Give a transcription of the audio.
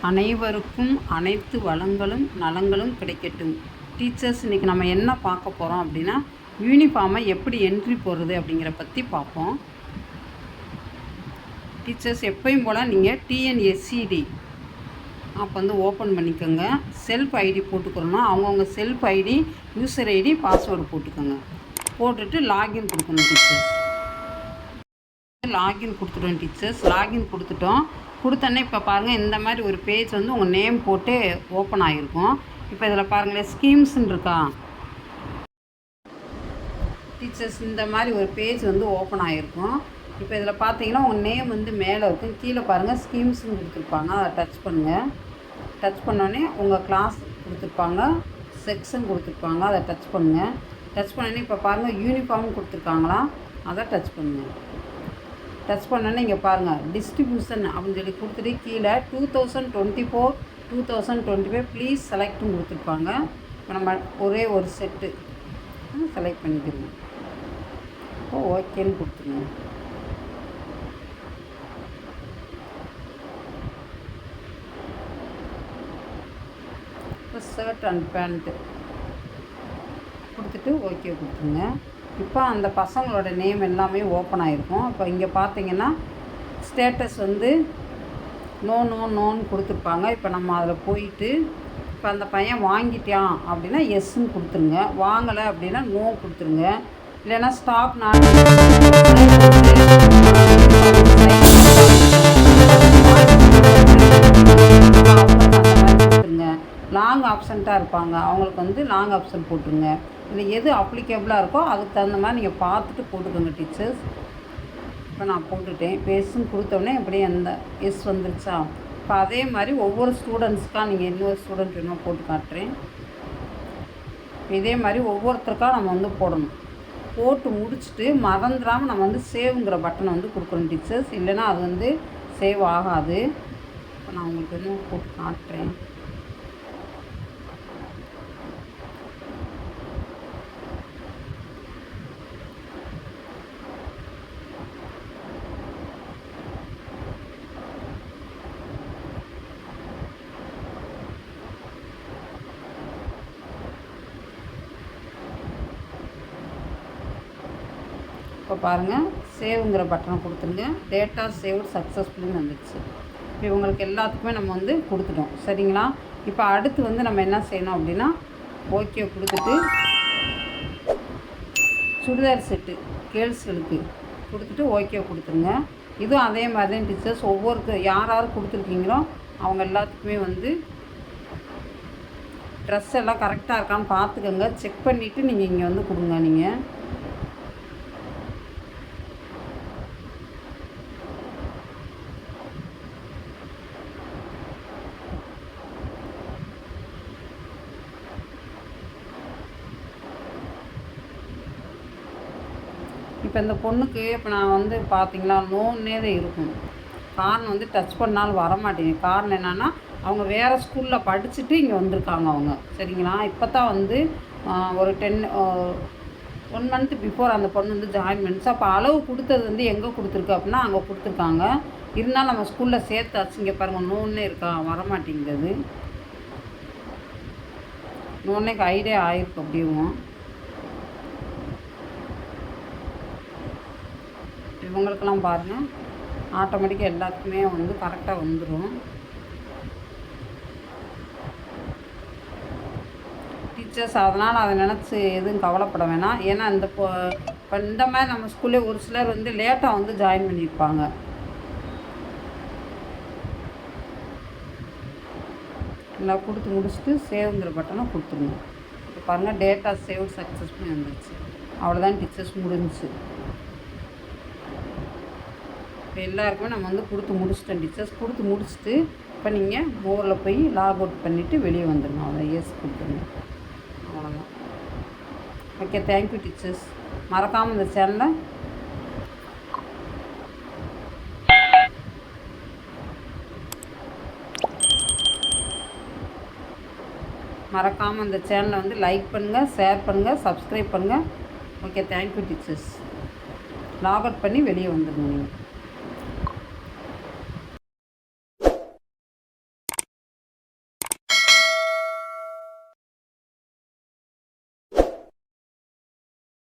அனைவருக்கும் அனைத்து வளங்களும் நலங்களும் கிடைக்கட்டும். டீச்சர்ஸ், இன்றைக்கி நம்ம என்ன பார்க்க போகிறோம் அப்படின்னா, யூனிஃபார்மை எப்படி என்ட்ரி போடுறது அப்படிங்கிற பற்றி பார்ப்போம். டீச்சர்ஸ், எப்பயும் போல் நீங்கள் டிஎன்எஸ்சிடி அப்போ வந்து ஓப்பன் பண்ணிக்கோங்க. செல்ஃப் ஐடி போட்டுக்கிறோன்னா அவங்கவுங்க self ID, user ID, password போட்டுக்கோங்க. போட்டுட்டு லாகின் கொடுக்கணும் டீச்சர்ஸ். லாகின் கொடுத்துட்டோம் டீச்சர்ஸ். லாகின் கொடுத்தோன்னே இப்போ பாருங்கள், இந்த மாதிரி ஒரு பேஜ் வந்து உங்கள் நேம் போட்டு ஓப்பன் ஆகிருக்கும். இப்போ இதில் பாருங்களேன், ஸ்கீம்ஸ்ன்னு இருக்கா டீச்சர்ஸ். இந்த மாதிரி ஒரு பேஜ் வந்து ஓப்பன் ஆகிருக்கும். இப்போ இதில் பார்த்தீங்கன்னா உங்கள் நேம் வந்து மேலே இருக்கும். கீழே பாருங்கள், ஸ்கீம்ஸ்ன்னு கொடுத்துருப்பாங்க. அதை டச் பண்ணுங்கள். டச் பண்ணோடனே உங்கள் கிளாஸ் கொடுத்துருப்பாங்க, செக்ஷன் கொடுத்துருப்பாங்க. அதை டச் பண்ணுங்கள். டச் பண்ணோடனே இப்போ பாருங்கள், யூனிஃபார்ம் கொடுத்துருக்காங்களா, அதை டச் பண்ணுங்கள். டச் பண்ணோன்னே இங்கே பாருங்கள், டிஸ்ட்ரிபியூஷன் அப்படின்னு சொல்லி கொடுத்துட்டு கீழே 2024 2025 ப்ளீஸ் செலக்ட்னு கொடுத்துருப்பாங்க. இப்போ நம்ம ஒரே ஒரு செட்டு செலக்ட் பண்ணிக்கிறோம். இப்போ ஓகேன்னு கொடுத்துருங்க. இப்போ ஷர்ட் அண்ட் பேண்ட்டு கொடுத்துட்டு ஓகே கொடுத்துருங்க. இப்போ அந்த பசங்களோட நேம் எல்லாமே ஓப்பன் ஆகிருக்கும். இப்போ இங்கே பார்த்தீங்கன்னா ஸ்டேட்டஸ் வந்து நோன்னு கொடுத்துருப்பாங்க. இப்போ நம்ம அதில் போயிட்டு இப்போ அந்த பையன் வாங்கிட்டான் அப்படின்னா எஸ்ன்னு கொடுத்துருங்க. வாங்கலை அப்படின்னா நோ கொடுத்துருங்க. இல்லைன்னா ஸ்டாக் நான் லாங் ஆப்ஷன்ட்டாக இருப்பாங்க, அவங்களுக்கு வந்து லாங் ஆப்ஷன் போட்டுருங்க. இல்லை எது அப்ளிகேபிளாக இருக்கோ அதுக்கு தகுந்த மாதிரி நீங்கள் பார்த்துட்டு போட்டுக்கோங்க டீச்சர்ஸ். இப்போ நான் போட்டுட்டேன். இப்போ எஸ்ன்னு கொடுத்தோடனே எப்படியே அந்த எஸ் வந்துருச்சா. இப்போ அதே மாதிரி ஒவ்வொரு ஸ்டூடெண்ட்ஸ்க்காக நீங்கள் இன்னொரு ஸ்டூடெண்ட் வேணும் போட்டு காட்டுறேன். இதே மாதிரி ஒவ்வொருத்தருக்காக நம்ம வந்து போடணும். போட்டு முடிச்சுட்டு மறந்துடாமல் நம்ம வந்து சேவுங்கிற பட்டனை வந்து கொடுக்குறோம் டீச்சர்ஸ். இல்லைன்னா அது வந்து சேவ் ஆகாது. இப்போ நான் உங்களுக்கு இன்னும் போட்டு காட்டுறேன். இப்போ பாருங்கள், சேவுங்கிற பட்டனை கொடுத்துருங்க. டேட்டா சேவ் சக்ஸஸ்ஃபுல்லுன்னு வந்துடுச்சு. இப்போ இவங்களுக்கு எல்லாத்துக்குமே நம்ம வந்து கொடுத்துட்டோம். சரிங்களா. இப்போ அடுத்து வந்து நம்ம என்ன செய்யணும் அப்படின்னா, ஓகே கொடுத்துட்டு சுடிதார் செட்டு கேர்ள்ஸ்களுக்கு கொடுத்துட்டு ஓகே கொடுத்துருங்க. இதுவும் அதே மாதிரி தான் டீச்சர்ஸ். யார் யார் கொடுத்துருக்கீங்களோ அவங்க எல்லாத்துக்குமே வந்து ட்ரெஸ் எல்லாம் கரெக்டாக இருக்கான்னு பார்த்துக்கோங்க. செக் பண்ணிவிட்டு நீங்கள் இங்கே வந்து கொடுங்க. நீங்கள் இப்போ இந்த பொண்ணுக்கு இப்போ நான் வந்து பார்த்தீங்களா நோன்னே தான் இருக்கும். காரணம் வந்து டச் பண்ணாலும் வரமாட்டேங்க. காரணம் என்னென்னா, அவங்க வேறு ஸ்கூலில் படிச்சுட்டு இங்கே வந்திருக்காங்க அவங்க. சரிங்களா. இப்போ தான் வந்து ஒரு 1 மந்த் பிஃபோர் அந்த பொண்ணு வந்து ஜாயின் பண்ணிச்சு. அப்போ அளவு கொடுத்தது வந்து எங்கே கொடுத்துருக்கு அப்படின்னா அங்கே கொடுத்துருக்காங்க. இருந்தாலும் நம்ம ஸ்கூலில் சேர்த்தாச்சு. இங்கே பாருங்கள், நோன்னே இருக்கா, வரமாட்டேங்குது. நோன்னே ஐடியா ஆகிருக்கு. அப்படியும் இவங்களுக்கெல்லாம் பாருங்கள், ஆட்டோமேட்டிக்காக எல்லாத்துக்குமே வந்து கரெக்டாக வந்துடும். டீச்சர்ஸ் அதனால் அதை நினச்சி எதுவும் கவலைப்பட வேணாம். ஏன்னா இப்போ இந்த மாதிரி நம்ம ஸ்கூல்லே ஒரு சிலர் வந்து லேட்டாக வந்து ஜாயின் பண்ணியிருப்பாங்க. எல்லாம் கொடுத்து முடிச்சுட்டு சேவுங்கிற பட்டனை கொடுத்துருங்க. இப்போ பாருங்கள், டேட்டா சேவ் சக்ஸஸ்ஃபுல் வந்துடுச்சு. அவ்வளோதான் டீச்சர்ஸ், முடிஞ்சிச்சு. இப்போ எல்லாருக்குமே நம்ம வந்து கொடுத்து முடிச்சிட்டோம் டீச்சர்ஸ். கொடுத்து முடிச்சுட்டு இப்போ நீங்கள் மோரில் போய் லாக் அவுட் பண்ணிவிட்டு வெளியே வந்துடணும். அவ்வளோ எஸ் கொடுத்துருங்க. அவ்வளோதான். Okay, thank you teachers. மறக்காமல் இந்த சேனலை வந்து லைக் பண்ணுங்கள், ஷேர் பண்ணுங்கள், சப்ஸ்கிரைப் பண்ணுங்கள். Okay, thank you teachers. Log out பண்ணி வெளியே வந்துடுங்க நீங்கள்.